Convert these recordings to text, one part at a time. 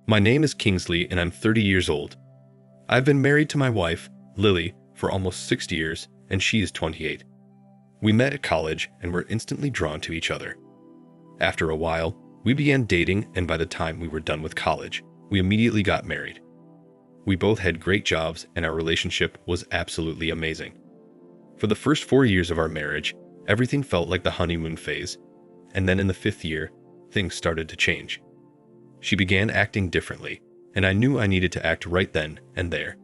My name is Kingsley and I'm 30 years old. I've been married to my wife, Lily, for almost 6 years and she is 28. We met at college and were instantly drawn to each other. After a while, we began dating and by the time we were done with college, we immediately got married. We both had great jobs and our relationship was absolutely amazing. For the first 4 years of our marriage, everything felt like the honeymoon phase, and then in the 5th year, things started to change. She began acting differently, and I knew I needed to act right then and there.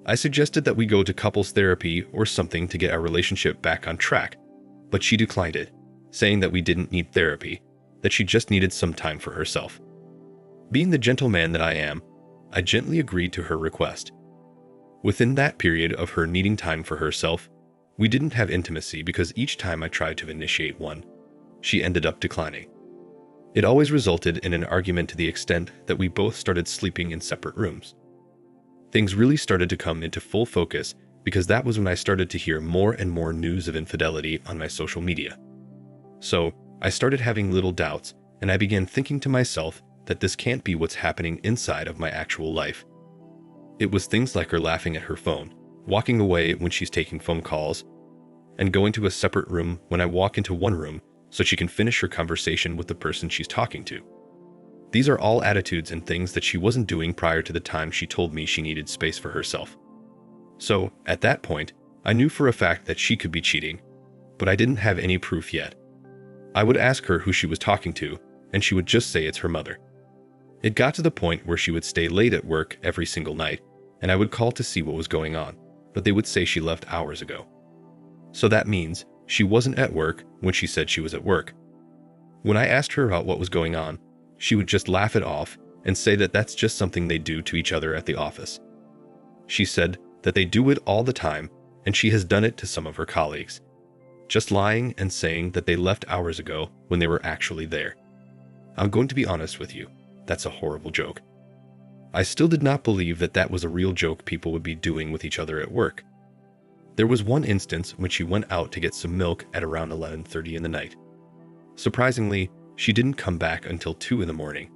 I suggested that we go to couples therapy or something to get our relationship back on track, but she declined it, saying that we didn't need therapy, that she just needed some time for herself. Being the gentleman that I am, I gently agreed to her request. Within that period of her needing time for herself, we didn't have intimacy because each time I tried to initiate one, she ended up declining. It always resulted in an argument to the extent that we both started sleeping in separate rooms. Things really started to come into full focus because that was when I started to hear more and more news of infidelity on my social media. So, I started having little doubts and I began thinking to myself that this can't be what's happening inside of my actual life. It was things like her laughing at her phone, walking away when she's taking phone calls, and going to a separate room when I walk into one room so she can finish her conversation with the person she's talking to. These are all attitudes and things that she wasn't doing prior to the time she told me she needed space for herself. So, at that point, I knew for a fact that she could be cheating, but I didn't have any proof yet. I would ask her who she was talking to, and she would just say it's her mother. It got to the point where she would stay late at work every single night, and I would call to see what was going on, but they would say she left hours ago. So that means she wasn't at work when she said she was at work. When I asked her about what was going on, she would just laugh it off and say that that's just something they do to each other at the office. She said that they do it all the time, and she has done it to some of her colleagues, just lying and saying that they left hours ago when they were actually there. I'm going to be honest with you, that's a horrible joke. I still did not believe that that was a real joke people would be doing with each other at work. There was one instance when she went out to get some milk at around 11:30 in the night. Surprisingly, she didn't come back until 2 in the morning.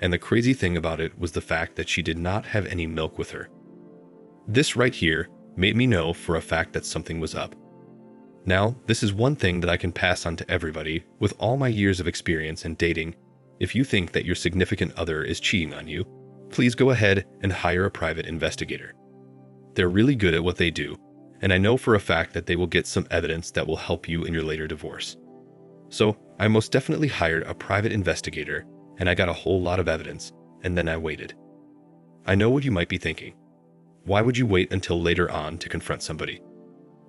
And the crazy thing about it was the fact that she did not have any milk with her. This right here made me know for a fact that something was up. Now, this is one thing that I can pass on to everybody with all my years of experience in dating. If you think that your significant other is cheating on you, please go ahead and hire a private investigator. They're really good at what they do, and I know for a fact that they will get some evidence that will help you in your later divorce. So, I most definitely hired a private investigator, and I got a whole lot of evidence, and then I waited. I know what you might be thinking. Why would you wait until later on to confront somebody?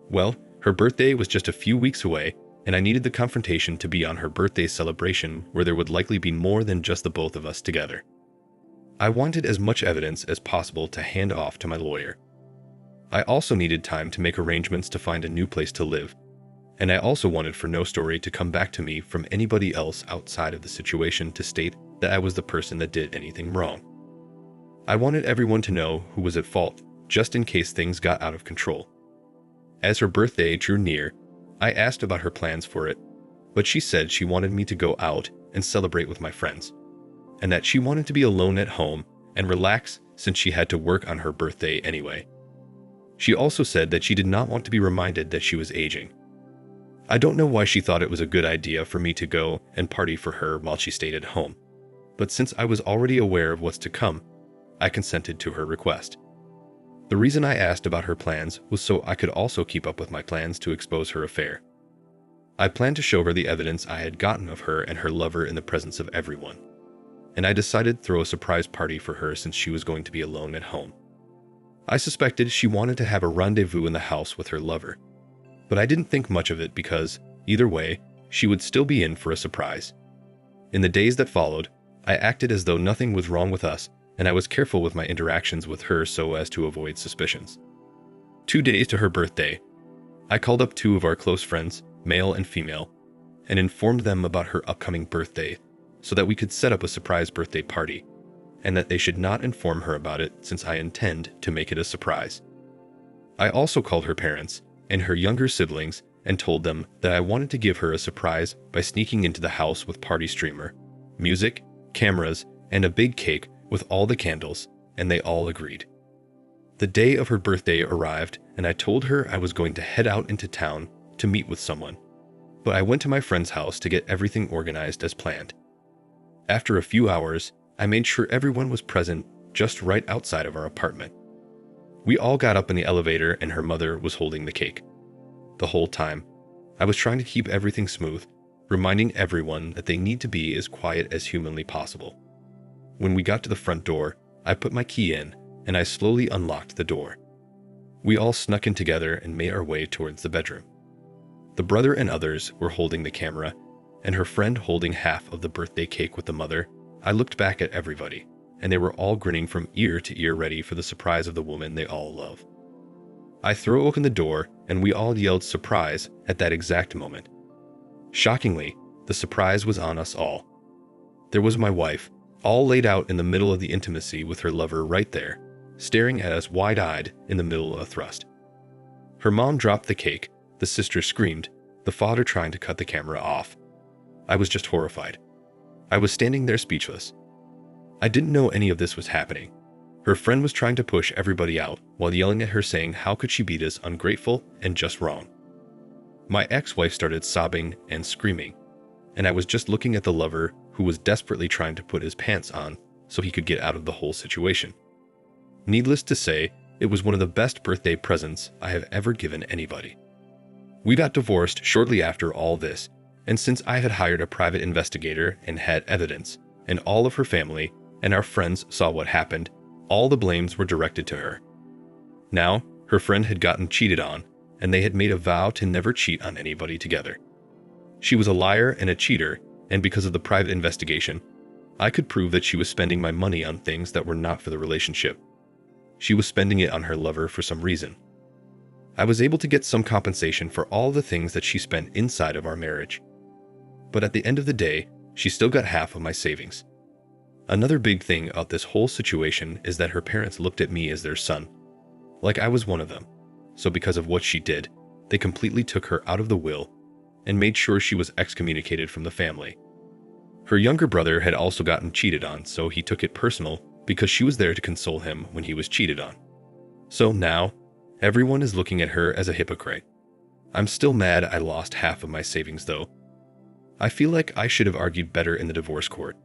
Well, her birthday was just a few weeks away, and I needed the confrontation to be on her birthday celebration where there would likely be more than just the both of us together. I wanted as much evidence as possible to hand off to my lawyer. I also needed time to make arrangements to find a new place to live, and I also wanted for no story to come back to me from anybody else outside of the situation to state that I was the person that did anything wrong. I wanted everyone to know who was at fault, just in case things got out of control. As her birthday drew near, I asked about her plans for it, but she said she wanted me to go out and celebrate with my friends, and that she wanted to be alone at home and relax since she had to work on her birthday anyway. She also said that she did not want to be reminded that she was aging. I don't know why she thought it was a good idea for me to go and party for her while she stayed at home, but since I was already aware of what's to come, I consented to her request. The reason I asked about her plans was so I could also keep up with my plans to expose her affair. I planned to show her the evidence I had gotten of her and her lover in the presence of everyone, and I decided to throw a surprise party for her since she was going to be alone at home. I suspected she wanted to have a rendezvous in the house with her lover, but I didn't think much of it because, either way, she would still be in for a surprise. In the days that followed, I acted as though nothing was wrong with us, and I was careful with my interactions with her so as to avoid suspicions. 2 days to her birthday, I called up 2 of our close friends, male and female, and informed them about her upcoming birthday so that we could set up a surprise birthday party, and that they should not inform her about it since I intend to make it a surprise. I also called her parents and her younger siblings and told them that I wanted to give her a surprise by sneaking into the house with party streamer, music, cameras, and a big cake with all the candles, and they all agreed. The day of her birthday arrived, and I told her I was going to head out into town to meet with someone, but I went to my friend's house to get everything organized as planned. After a few hours, I made sure everyone was present just right outside of our apartment. We all got up in the elevator and her mother was holding the cake. The whole time, I was trying to keep everything smooth, reminding everyone that they need to be as quiet as humanly possible. When we got to the front door, I put my key in and I slowly unlocked the door. We all snuck in together and made our way towards the bedroom. The brother and others were holding the camera, and her friend holding half of the birthday cake with the mother. I looked back at everybody, and they were all grinning from ear to ear, ready for the surprise of the woman they all love. I threw open the door, and we all yelled surprise at that exact moment. Shockingly, the surprise was on us all. There was my wife, all laid out in the middle of the intimacy with her lover right there, staring at us wide-eyed in the middle of a thrust. Her mom dropped the cake, the sister screamed, the father trying to cut the camera off. I was just horrified. I was standing there speechless. I didn't know any of this was happening. Her friend was trying to push everybody out while yelling at her, saying how could she be this ungrateful and just wrong. My ex-wife started sobbing and screaming, and I was just looking at the lover who was desperately trying to put his pants on so he could get out of the whole situation. Needless to say, it was one of the best birthday presents I have ever given anybody. We got divorced shortly after all this, and since I had hired a private investigator and had evidence, and all of her family and our friends saw what happened, all the blames were directed to her. Now, her friend had gotten cheated on, and they had made a vow to never cheat on anybody together. She was a liar and a cheater, and because of the private investigation, I could prove that she was spending my money on things that were not for the relationship. She was spending it on her lover for some reason. I was able to get some compensation for all the things that she spent inside of our marriage. But at the end of the day, she still got half of my savings. Another big thing about this whole situation is that her parents looked at me as their son, like I was one of them. So because of what she did, they completely took her out of the will and made sure she was excommunicated from the family. Her younger brother had also gotten cheated on, so he took it personal because she was there to console him when he was cheated on. So now, everyone is looking at her as a hypocrite. I'm still mad I lost half of my savings though. I feel like I should have argued better in the divorce court,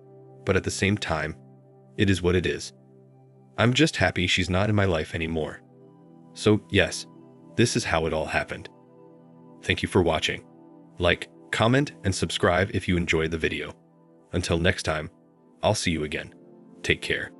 but at the same time, it is what it is. I'm just happy she's not in my life anymore. So yes, this is how it all happened. Thank you for watching. Like, comment, and subscribe if you enjoyed the video. Until next time, I'll see you again. Take care.